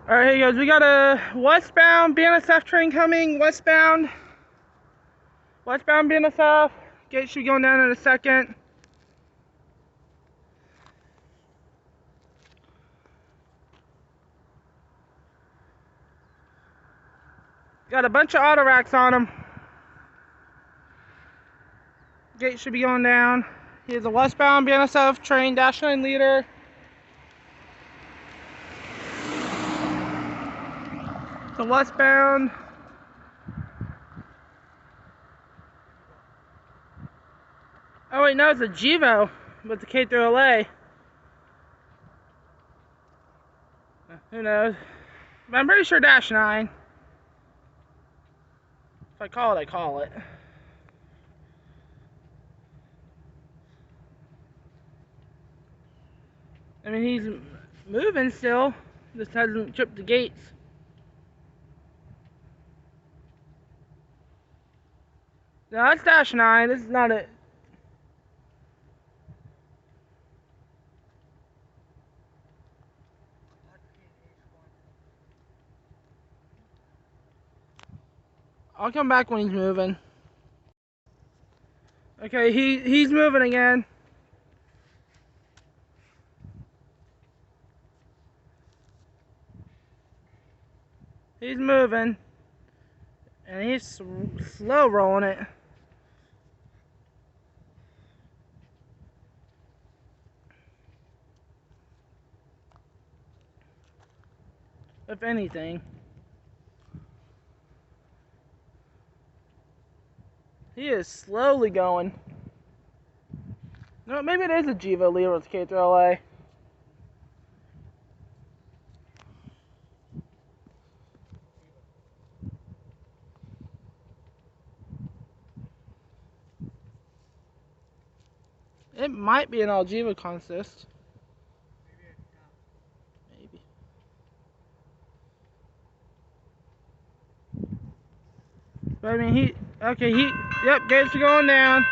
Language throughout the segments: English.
Alright, hey guys, we got a westbound BNSF train coming, westbound BNSF. Gate should be going down in a second. Got a bunch of auto racks on them. Gate should be going down. Here's a westbound BNSF train, -9 leader. It's a westbound. Oh wait, no, it's a GEVO with the K through LA. Who knows? But I'm pretty sure -9. If I call it, I call it. I mean, he's moving still. Just hasn't tripped the gates. No, that's -9. This is not it. I'll come back when he's moving. Okay, he's moving again. He's moving. And he's slow rolling it. If anything. He is slowly going. No, maybe it is a GEVO leader with K through LA. It might be an all GEVO consist. Maybe. But I mean, yep, gates are going down.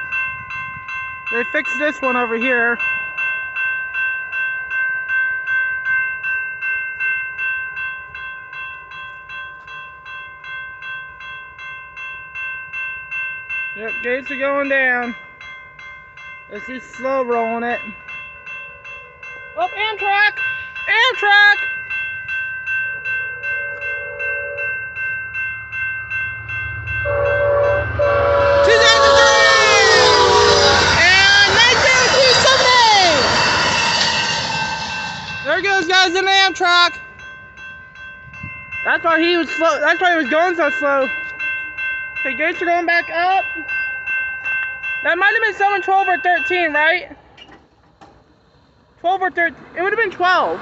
They fixed this one over here. Yep, gates are going down. This is slow rolling it. Oh, Amtrak! Amtrak! There goes guys in the Amtrak. That's why he was slow. That's why he was going so slow. Okay, gates are going back up. That might have been someone 12 or 13, right? 12 or 13. It would have been 12.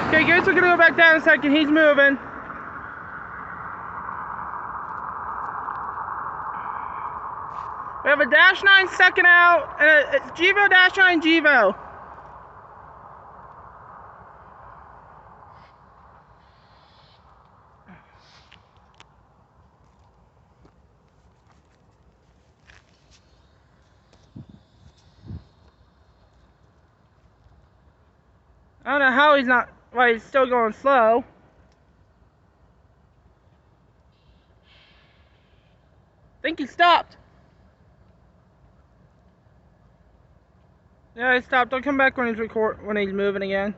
Okay, gates are gonna go back down in a second. He's moving. We have a -9 second out, and it's GEVO -9 GEVO. I don't know how why he's still going slow. I think he stopped. Yeah, he stopped. I'll come back when he's moving again.